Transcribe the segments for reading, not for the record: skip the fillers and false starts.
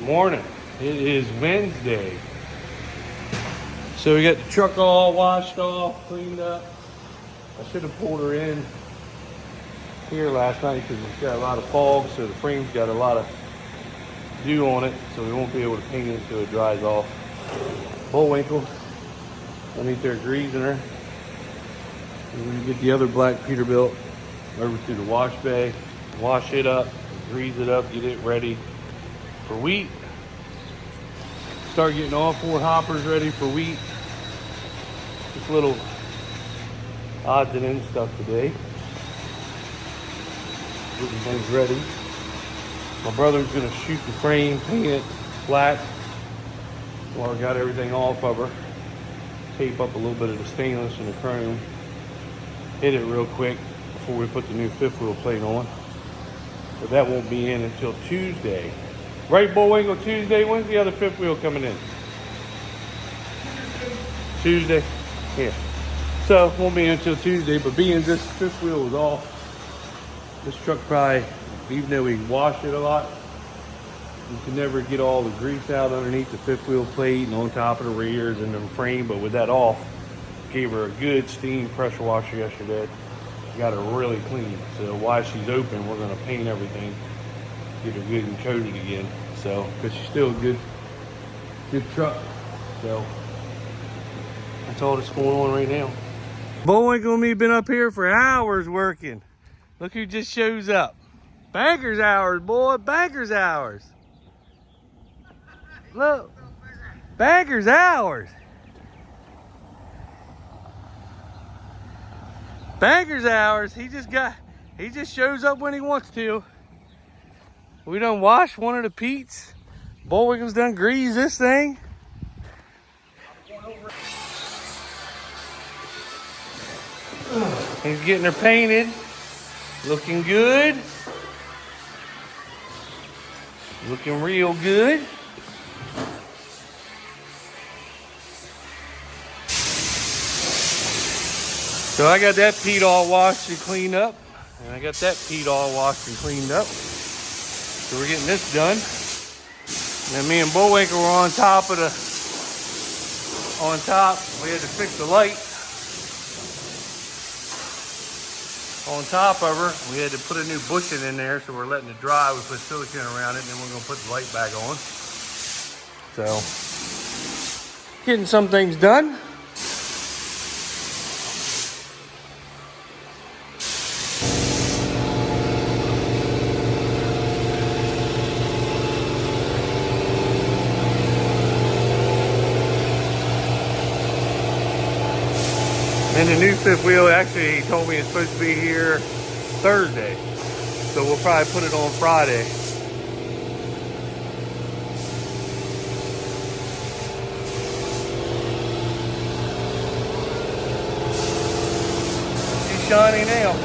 Morning. It is Wednesday. So we got the truck all washed off, cleaned up. I should have pulled her in here last night because it's got a lot of fog, so the frame's got a lot of dew on it, so we won't be able to paint it until it dries off. Bullwinkle underneath there greasing her. We're gonna get the other black Peterbilt over to the wash bay, wash it up, grease it up, get it ready for wheat. Start getting all 4 hoppers ready for wheat. Just little odds and ends stuff today. Getting things ready. My brother's gonna shoot the frame, paint it black. Well, I got everything off of her. Tape up a little bit of the stainless and the chrome. Hit it real quick before we put the new 5th wheel plate on. But that won't be in until Tuesday. Right, Bullwinkle? Tuesday? When's the other 5th wheel coming in? Tuesday? Yeah. So, won't be in until Tuesday, but being this 5th wheel was off, this truck probably, even though we washed it a lot, you can never get all the grease out underneath the 5th wheel plate and on top of the rears and the frame, but with that off, gave her a good steam pressure washer yesterday. Got her really clean. So while she's open, we're gonna paint everything, get her good and coated again. So, because she's still a good truck. So that's all that's going on right now. Bullwinkle and me been up here for hours working. Look who just shows up. Banker's hours, boy, banker's hours. Look, banker's hours. Banker's hours. He just shows up when he wants to. We done washed one of the Pete's. Bullwinkle's done greased this thing. He's getting her painted. Looking good. Looking real good. So I got that Pete all washed and cleaned up. And I got that Pete all washed and cleaned up. So we're getting this done. And then me and Bullwinkle were on top. We had to fix the light. On top of her, we had to put a new bushing in there, so we're letting it dry. We put silicone around it, and then we're gonna put the light back on. So, getting some things done. And the new 5th wheel, actually, he told me it's supposed to be here Thursday. So we'll probably put it on Friday. She's shiny now.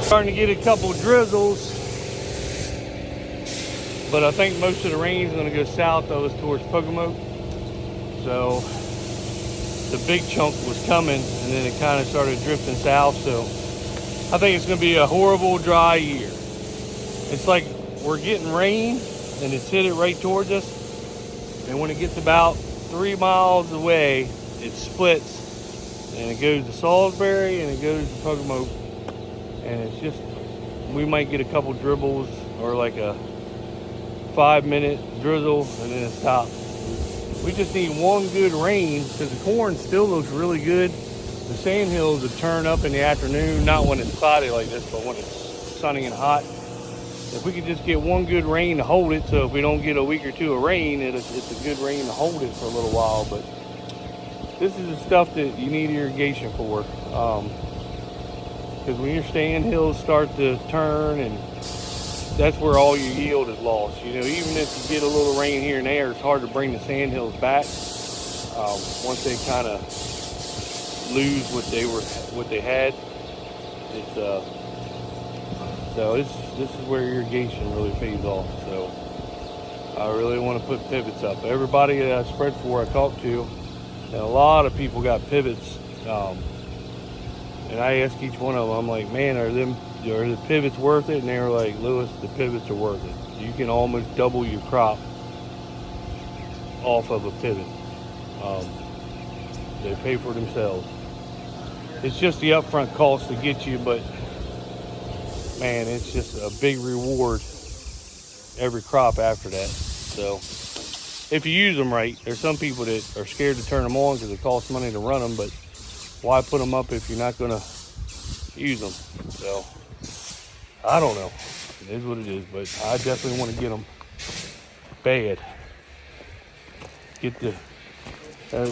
Starting to get a couple drizzles. But I think most of the rain's gonna go south of us towards Pocomoke. So the big chunk was coming and then it kind of started drifting south. So I think it's gonna be a horrible dry year. It's like we're getting rain and it's hit it right towards us. And when it gets about 3 miles away, it splits and it goes to Salisbury and it goes to Pocomoke. And it's just, we might get a couple dribbles or like a 5-minute drizzle and then it stops. We just need one good rain because the corn still looks really good. The sandhills will turn up in the afternoon, not when it's cloudy like this, but when it's sunny and hot. If we could just get one good rain to hold it, so if we don't get a week or two of rain, it's a good rain to hold it for a little while. But this is the stuff that you need irrigation for. Because when your sandhills start to turn, and that's where all your yield is lost. You know, even if you get a little rain here and there, it's hard to bring the sandhills back once they kind of lose what they had. It's so this is where irrigation really pays off. So I really want to put pivots up. Everybody that I spread for, I talked to, and a lot of people got pivots. And I asked each one of them, I'm like, man, are them are the pivots worth it? And they were like, Lewis, the pivots are worth it. You can almost double your crop off of a pivot. They pay for themselves. It's just the upfront cost to get you, but man, it's just a big reward every crop after that. So if you use them right, there's some people that are scared to turn them on because it costs money to run them, but why put them up if you're not going to use them? So I don't know. It is what it is, but I definitely want to get them bad. Get the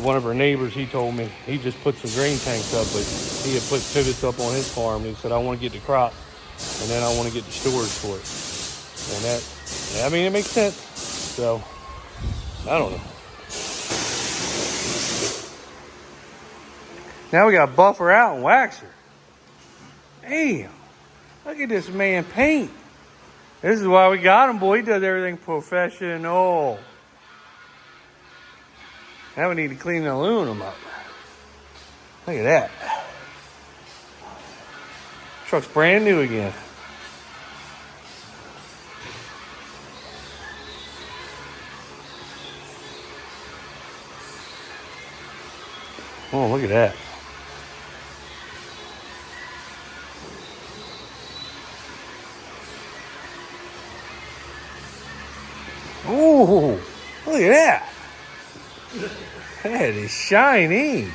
one of our neighbors, he told me he just put some grain tanks up, but he had put pivots up on his farm. And he said, I want to get the crop, and then I want to get the storage for it. And that, I mean, it makes sense. So I don't know. Now we got buffer out and waxer. Damn, look at this man paint. This is why we got him, boy. He does everything professional. Now we need to clean the aluminum up. Look at that. Truck's brand new again. Oh, look at that. Oh, look at that. That is shiny.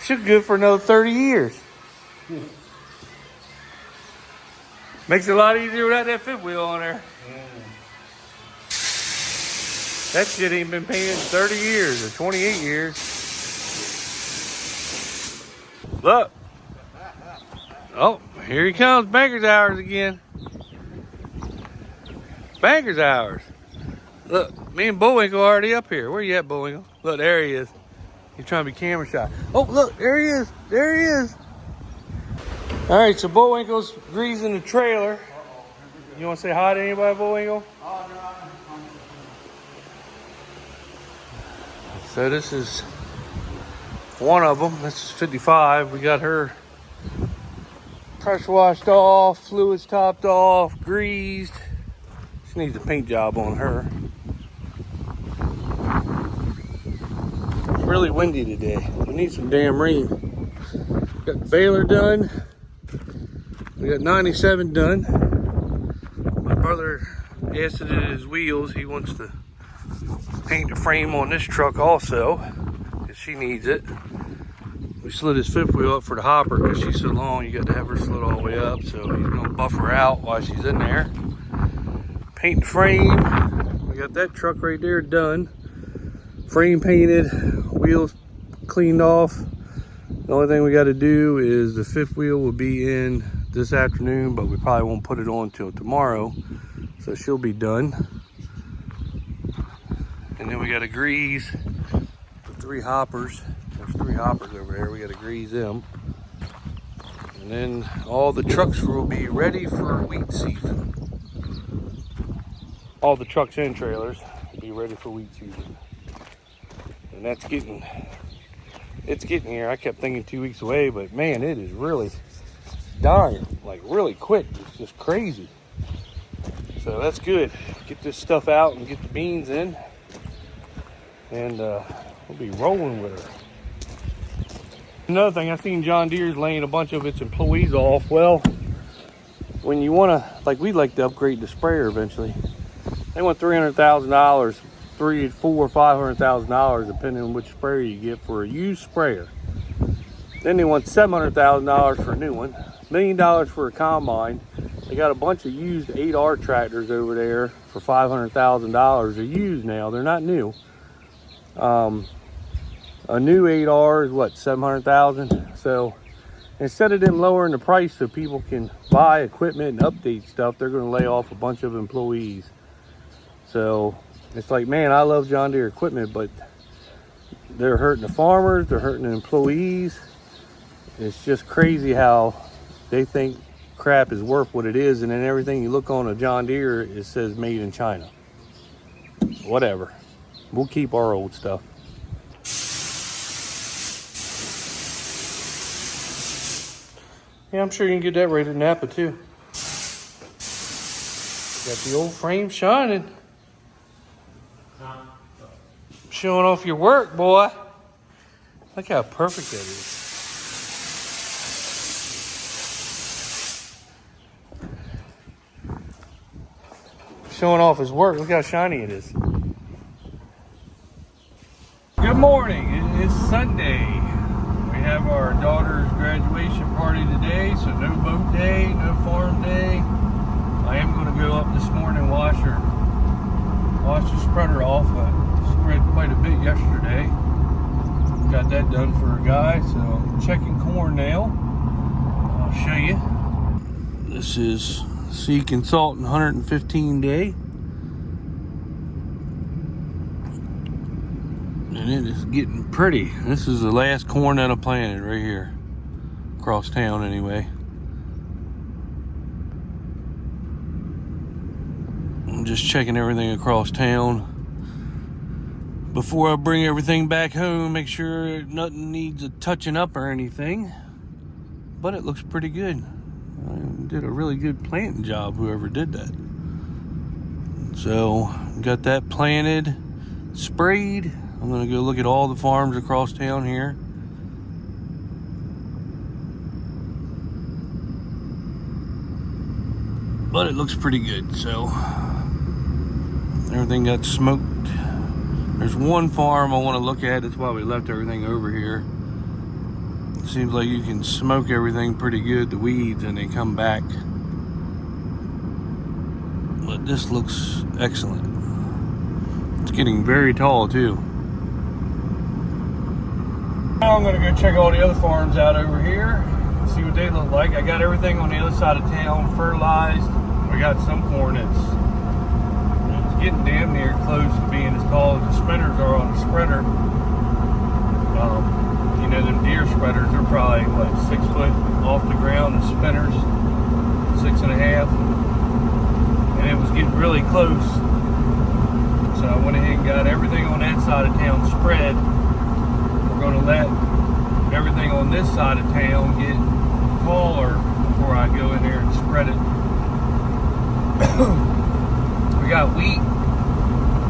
Should be good for another 30 years. Makes it a lot easier without that fifth wheel on there. That shit ain't been painted in 30 years or 28 years. Look. Oh, here he comes. Banker's hours again. Banker's hours. Look, me and Bullwinkle are already up here. Where you at, Bullwinkle? Look, there he is. He's trying to be camera shy. Oh, look, there he is. There he is. All right, so Bullwinkle's greasing the trailer. You want to say hi to anybody, Bullwinkle? So this is one of them. This is 55. We got her pressure washed off, fluids topped off, greased. She needs a paint job on her. It's really windy today. We need some damn rain. Got the baler done. We got 97 done. My brother acided his wheels. He wants to paint the frame on this truck also, because she needs it. We slid his fifth wheel up for the hopper because she's so long. You got to have her slid all the way up. So he's gonna buff her out while she's in there. Paint the frame. We got that truck right there done. Frame painted, wheels cleaned off. The only thing we got to do is the fifth wheel will be in this afternoon, but we probably won't put it on till tomorrow. So she'll be done. And then we got to grease the 3 hoppers. There's 3 hoppers over there. We got to grease them. And then all the trucks will be ready for wheat season. All the trucks and trailers will be ready for wheat season. And that's it's getting here. I kept thinking 2 weeks away, but man, it is really dying, like really quick. It's just crazy. So that's good. Get this stuff out and get the beans in. And we'll be rolling with her. Another thing, I seen John Deere's laying a bunch of its employees off. Well, when you want to, like, we'd like to upgrade the sprayer eventually. They want $300,000, $400,000 or $500,000, depending on which sprayer you get for a used sprayer. Then they want $700,000 for a new one, $1 million for a combine. They got a bunch of used 8R tractors over there for $500,000. They're used now, they're not new. A new 8R is what, $700,000? So instead of them lowering the price so people can buy equipment and update stuff, they're going to lay off a bunch of employees. So it's like, man, I love John Deere equipment, but they're hurting the farmers, they're hurting the employees. It's just crazy how they think crap is worth what it is, and then everything you look on a John Deere, it says made in China. Whatever. We'll keep our old stuff. Yeah, I'm sure you can get that right at Napa too. Got the old frame shining. Showing off your work, boy. Look how perfect that is. Showing off his work. Look how shiny it is. Good morning. It is Sunday. We have our daughter's graduation party today, so no boat day, no farm day. I am going to go up this morning and wash the spreader off. I spread quite a bit yesterday. Got that done for a guy, so I'm checking corn now. I'll show you. This is Seed Consultant 115 day. And it is getting pretty. This is the last corn that I planted right here. Across town anyway. I'm just checking everything across town before I bring everything back home. Make sure nothing needs a touching up or anything. But it looks pretty good. I did a really good planting job, whoever did that. So, got that planted, sprayed. I'm gonna go look at all the farms across town here. But it looks pretty good, so everything got smoked. There's one farm I want to look at. That's why we left everything over here. It seems like you can smoke everything pretty good, the weeds, and they come back. But this looks excellent. It's getting very tall too. Now I'm going to go check all the other farms out over here, see what they look like. I got everything on the other side of town fertilized. We got some corn that's getting damn near close to being as tall as the spinners are on the spreader. You know, them deer spreaders are probably, what, 6 foot off the ground. The spinners, 6.5. And it was getting really close. So I went ahead and got everything on that side of town spread. We're going to let everything on this side of town get taller before I go in there and spread it. We got wheat.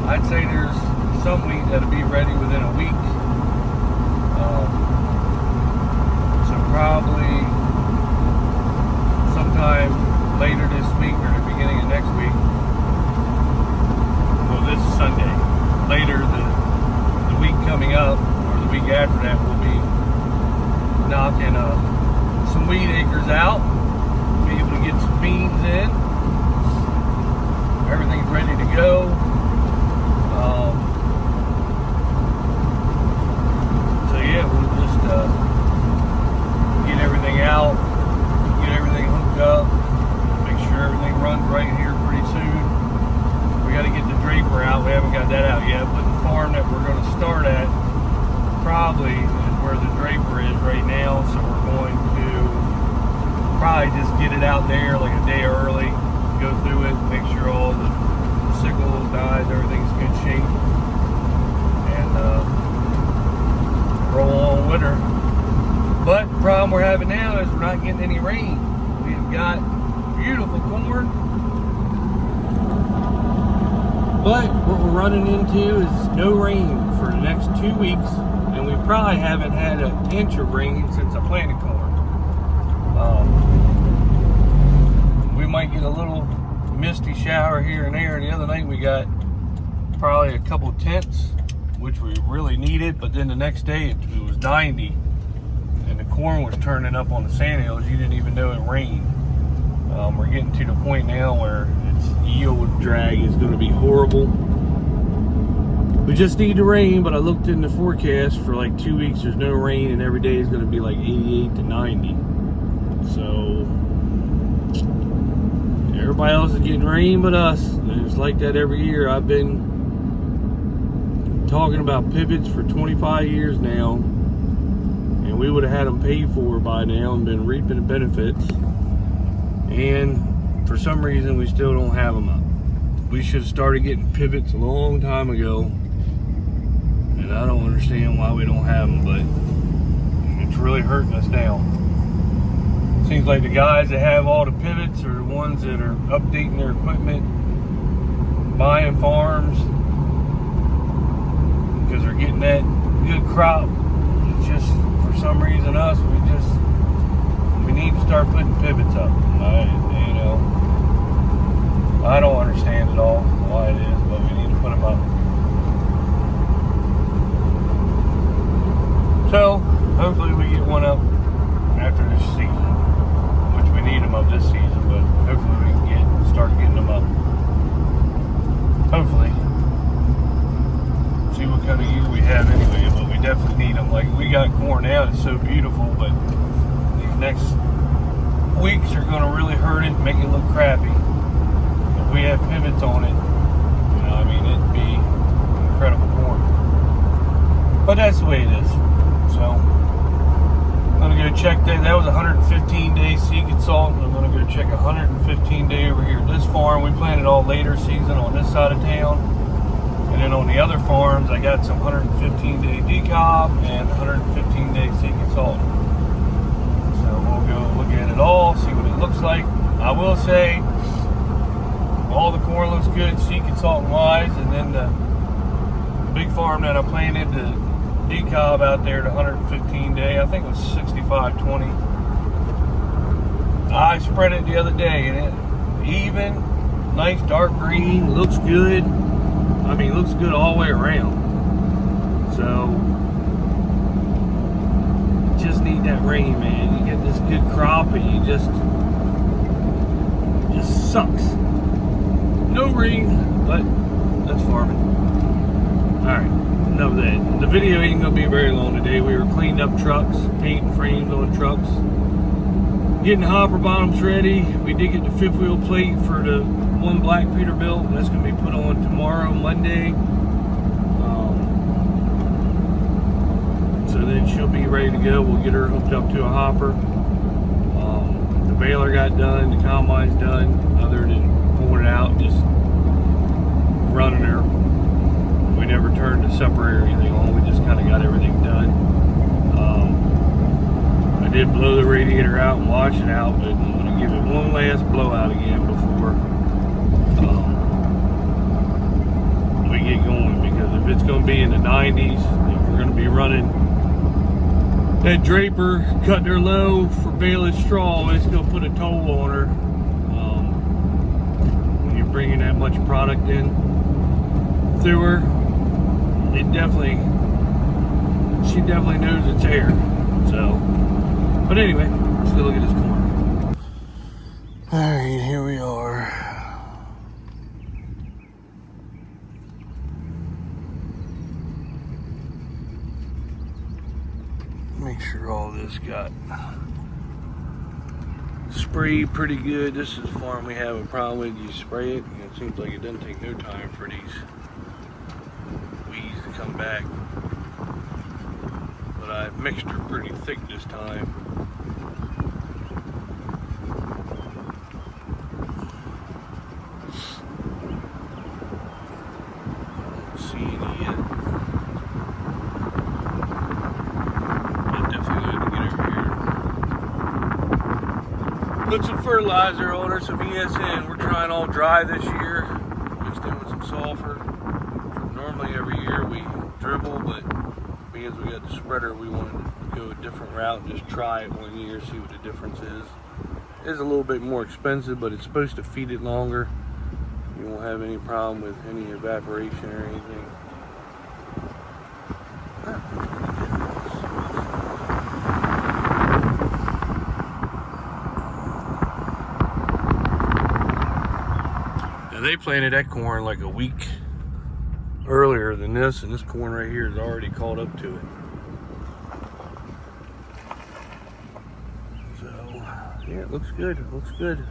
I'd say there's some wheat that'll be ready within a week. So probably sometime later this week or the beginning of next week. Well, this is Sunday. Later, the week coming up, or the week after that, we'll be knocking some wheat acres out. Be able to get some beans in. Everything's ready to go. So yeah, we'll just get everything out, get everything hooked up, make sure everything runs right here pretty soon. We got to get the draper out. We haven't got that out yet, but the farm that we're going to start at probably is where the draper is right now. So we're going to probably just get it out there like a day early. Go through it, make sure all the sickles, dies, everything's good shape, and roll on with her. But the problem we're having now is we're not getting any rain. We've got beautiful corn, but what we're running into is no rain for the next 2 weeks, and we probably haven't had an inch of rain since I planted corn. We might get a little misty shower here and there. The other night we got probably a couple tenths, which we really needed, but then the next day it was 90 and the corn was turning up on the sand hills. You didn't even know it rained. We're getting to the point now where its yield drag is going to be horrible. We just need the rain, but I looked in the forecast for like 2 weeks. There's no rain, and every day is going to be like 88 to 90. So everybody else is getting rain but us. And it's like that every year. I've been talking about pivots for 25 years now, and we would have had them paid for by now and been reaping the benefits. And for some reason, we still don't have them up. We should have started getting pivots a long time ago, and I don't understand why we don't have them, but it's really hurting us now. Seems like the guys that have all the pivots are the ones that are updating their equipment, buying farms, because they're getting that good crop. It's just, for some reason, we need to start putting pivots up. I don't understand at all why it is, but we need to put them up. So, hopefully we get one up after this season, which we need them up this season, but hopefully we can start getting them up. Hopefully. See what kind of year we have anyway, but we definitely need them. Like, we got corn now, it's so beautiful, but these next weeks are going to really hurt it, make it look crappy. If we have pivots on it, it'd be incredible corn. But that's the way it is. So, I'm going to go check that. That was a 115-day seed consultant. I'm going to go check a 115-day over here at this farm. We planted all later season on this side of town. And then on the other farms, I got some 115-day decob and 115-day seed consultant. So we'll go look at it all, see what it looks like. I will say, all the corn looks good, seed consultant wise, and then the big farm that I planted, the decob out there, the 115-day, I think it was 65-20. I spread it the other day, and it even, nice dark green, looks good. Looks good all the way around. So, just need that rain, man. You get this good crop, and you just sucks. No rain, but that's farming. Alright, enough of that. The video ain't gonna be very long today. We were cleaning up trucks, painting frames on trucks, getting hopper bottoms ready. We did get the fifth wheel plate for the one black Peterbilt. That's gonna be put on tomorrow, Monday. So then she'll be ready to go. We'll get her hooked up to a hopper. The baler got done, the combine's done, other than pulling it out, just running her. We never turned the separator or anything on. We just kind of got everything done. I did blow the radiator out and wash it out, but I'm going to give it one last blowout again before we get going, because if it's going to be in the 90s, if we're going to be running that draper, cutting her low for baling straw, it's going to put a toll on her. When you're bringing that much product in through her, she definitely knows it's air. So, but anyway, let's go look at this corn. Alright, here we are. Make sure all this got sprayed pretty good. This is a farm we have a problem with. You spray it, and it seems like it doesn't take no time for these weeds to come back. But I mixed her pretty thick this time. Don't see any yet. Put some fertilizer on her, some ESN. We're trying all dry this year. Mixed in with some sulfur. Normally every year we dribble, but because we got the spreader, we wanted to go a different route and just try it one year, see what the difference is. It is a little bit more expensive, but it's supposed to feed it longer. You won't have any problem with any evaporation or anything. They planted that corn like a week earlier than this, and this corn right here is already caught up to it. So, yeah, it looks good. It looks good.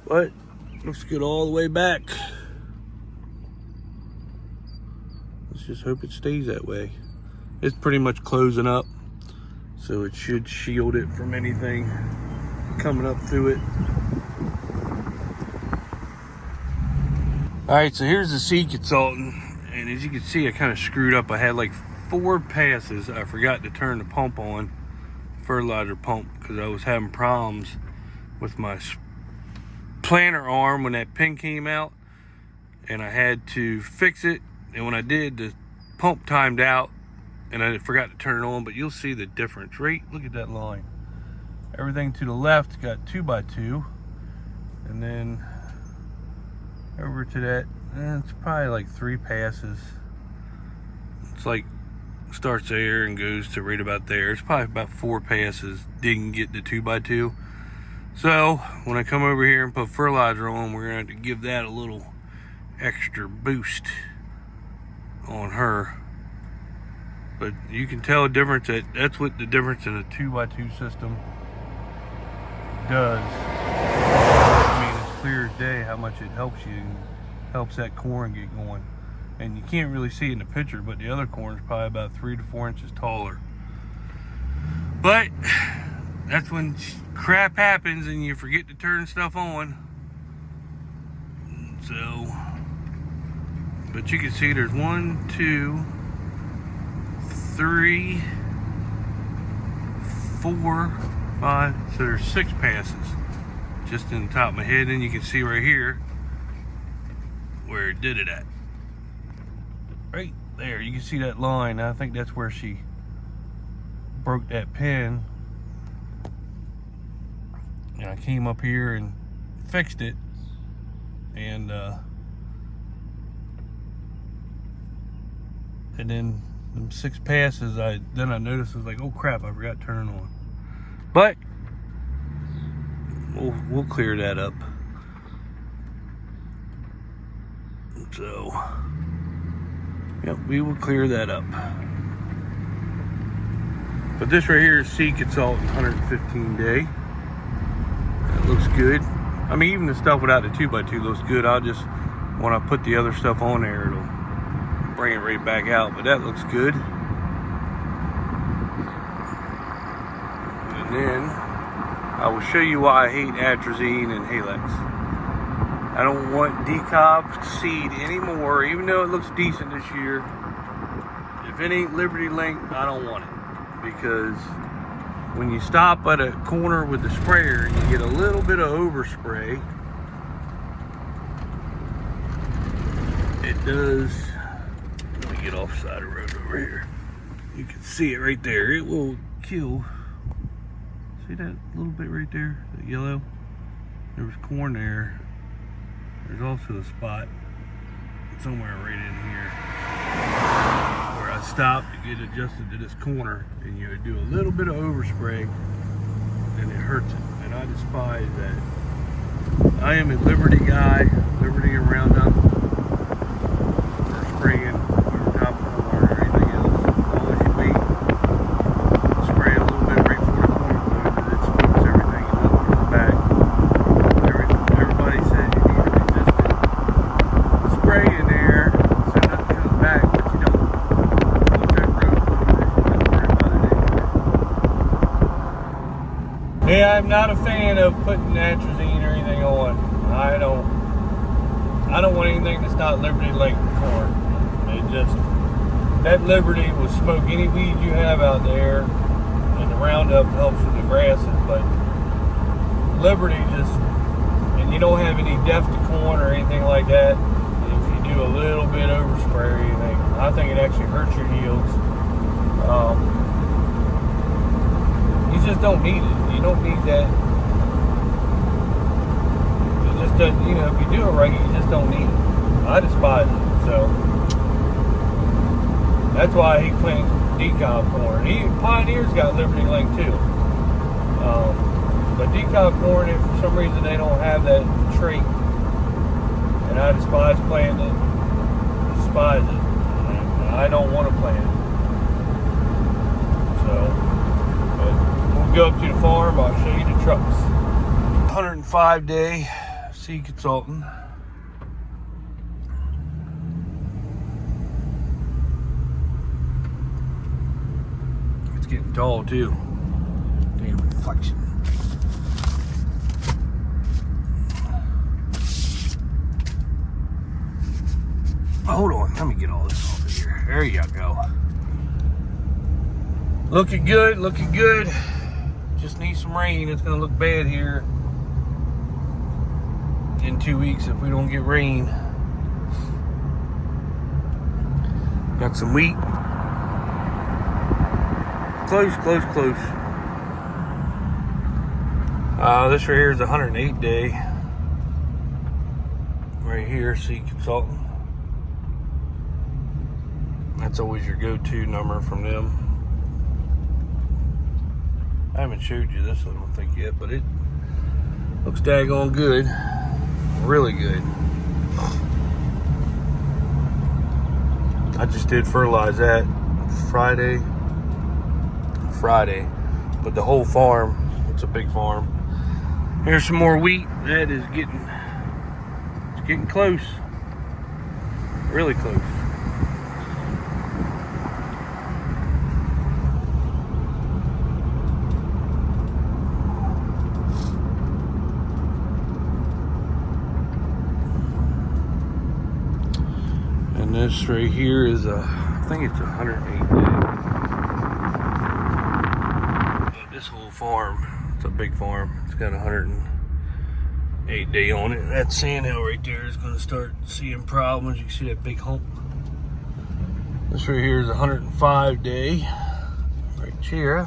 But looks good all the way back. Let's just hope it stays that way. It's pretty much closing up, so it should shield it from anything coming up through it. All right, so here's the seed consultant, and as you can see, I kind of screwed up. I had like 4 passes. I forgot to turn the pump on, fertilizer pump, because I was having problems with my planter arm when that pin came out, and I had to fix it. And when I did, the pump timed out, and I forgot to turn it on. But you'll see the difference, right? Look at that line. Everything to the left got 2x2, and then over to that, it's probably like 3 passes. It's like starts there and goes to right about there. It's probably about 4 passes. Didn't get the 2x2. So when I come over here and put fertilizer on, we're gonna have to give that a little extra boost on her. But you can tell a difference. That's what the difference in a 2x2 system does. I mean, it's clear as day how much it helps you and helps that corn get going. And you can't really see it in the picture, but the other corn is probably about 3 to 4 inches taller. But that's when crap happens and you forget to turn stuff on. So, but you can see there's 1, 2, 3, 4, 5. So there's 6 passes just in the top of my head. And you can see right here where it did it at. Right there, you can see that line. I think that's where she broke that pin. And I came up here and fixed it. And then them 6 passes, then I noticed, I was like, oh crap, I forgot to turn it on. But we'll clear that up. So, yep, we will clear that up. But this right here is Seed Consultant 115 day. It looks good. I mean, even the stuff without the 2x2 looks good. I'll just, when I put the other stuff on there, it'll bring it right back out. But that looks good. And then I will show you why I hate atrazine and halex. I don't want decob seed anymore, even though it looks decent this year. If it ain't Liberty Link, I don't want it. Because when you stop at a corner with the sprayer and you get a little bit of overspray, it does, let me get off the side of the road over here. You can see it right there. It will kill. See that little bit right there, that yellow? There was corn there. There's also a spot somewhere right in here where I stopped to get adjusted to this corner, and you do a little bit of overspray and it hurts it. And I despise that. I am a Liberty guy, Liberty and Roundup for spraying over top of corn or anything else. As long as you wait, spray it a little bit right before the corn blows, because it smokes everything and doesn't come back. Everybody says you need a resistant spray in there so nothing comes back, but you don't. Once that road closes, you don't worry about it anymore. Yeah, I'm not a fan of putting atrazine or anything on. I don't want anything that's not Liberty Link corn. It just, that Liberty will smoke any weed you have out there, and the Roundup helps with the grasses, but Liberty just, and you don't have any depth to corn or anything like that. If you do a little bit overspray or anything, I think it actually hurts your yields. You just don't need it. You don't need that. It just doesn't, you know, if you do it right, you just don't need it. I despise it, so that's why I hate planting decob corn. Pioneer's got Liberty Link too. But decob corn, if for some reason they don't have that trait, and I despise planting it, despise it. And I don't want to plant it. So, but we'll go up to the farm, I'll show you the trucks. 105 day Seed Consultant. It's getting tall too. Damn reflection. hold on. Let me get all this off of here. There you go. Looking good, looking good. Just need some rain. It's gonna look bad here in 2 weeks if we don't get rain. Got some wheat. Close, close, close. This right here is 108 day. Right here, seed consultant. That's always your go-to number from them. I haven't showed you this, I don't think yet, but it looks daggone good. Really good. I just did fertilize that Friday, but the whole farm, it's a big farm. Here's some more wheat. That is getting close. Really close. And this right here is I think it's 108 day. This whole farm, it's a big farm. It's got 108 day on it. That sandhill right there is going to start seeing problems. You can see that big hump. This right here is 105 day. Right here.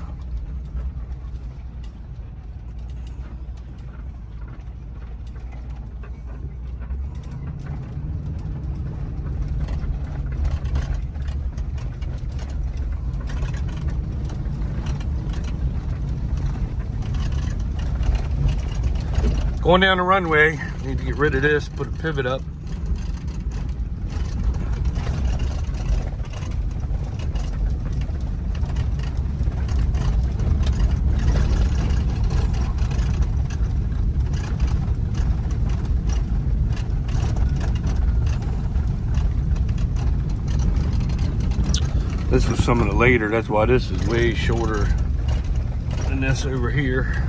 Going down the runway, need to get rid of this, put a pivot up. This was some of the later, that's why this is way shorter than this over here.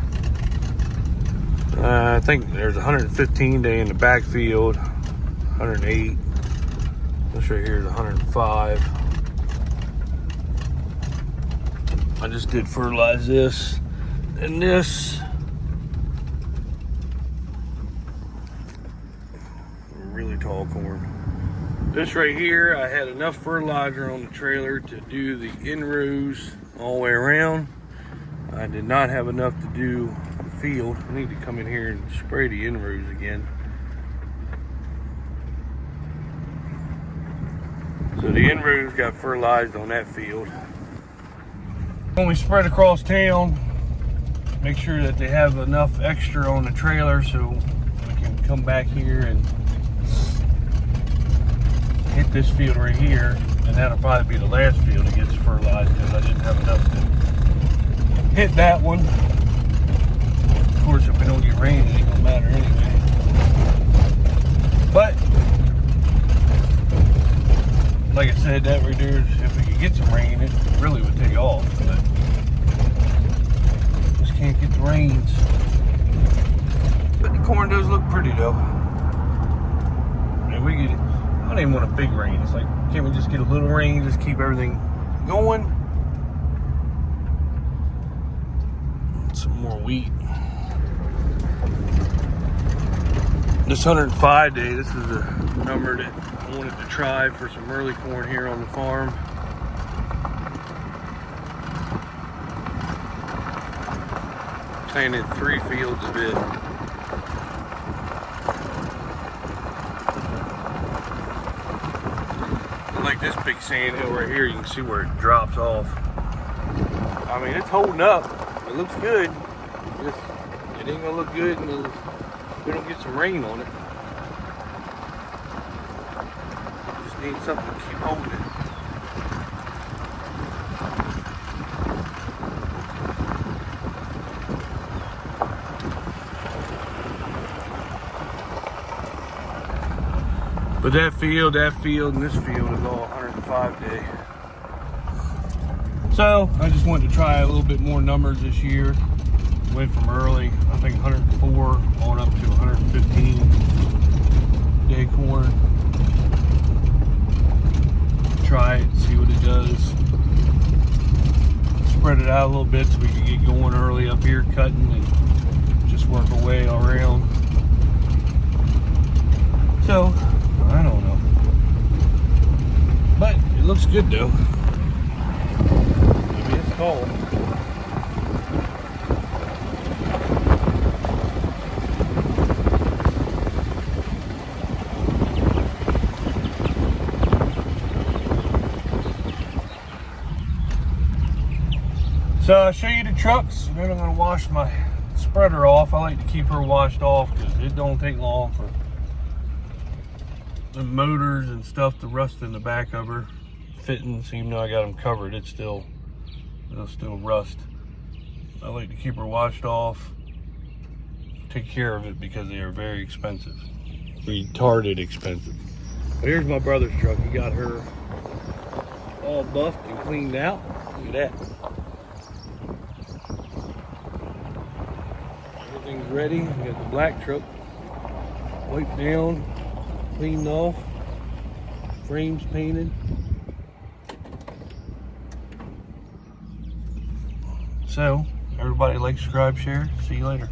I think there's 115 day in the backfield, 108. This right here is 105. I just did fertilize this and this. Really tall corn. This right here, I had enough fertilizer on the trailer to do the in-rows all the way around. I did not have enough to do the field. I need to come in here and spray the in-rows again. So the in-rows got fertilized on that field. When we spread across town, make sure that they have enough extra on the trailer so we can come back here and hit this field right here, and that'll probably be the last field that gets fertilized because I didn't have enough to hit that one. Of course, if we don't get rain, it ain't gonna matter anyway. But like I said, that right there, if we could get some rain, it really would take off. But just can't get the rains. But the corn does look pretty though. And we get it. I don't even want a big rain. It's like, can't we just get a little rain, just keep everything going? Some more wheat. This 105 day, this is a number that I wanted to try for some early corn here on the farm. Planted 3 fields of it. Like this big sand hill right here, you can see where it drops off. I mean, it's holding up. It looks good. It ain't gonna look good until we don't get some rain on it. Just need something to keep holding it. But that field, and this field is all 105 day. So I just wanted to try a little bit more numbers this year. Went from early, I think 104 on up to 115 day corn. try it, see what it does. Spread it out a little bit so we can get going early up here cutting and just work our way around. So, I don't know. But it looks good though. Maybe it's cold. So I'll show you the trucks, and then I'm going to wash my spreader off. I like to keep her washed off because it don't take long for the motors and stuff to rust in the back of her. Fittings, even though I got them covered, they'll still rust. I like to keep her washed off, take care of it because they are very expensive, retarded expensive. But here's my brother's truck. He got her all buffed and cleaned out. Look at that. Everything's ready. We got the black truck wiped down, cleaned off, frames painted. So, everybody like, subscribe, share. See you later.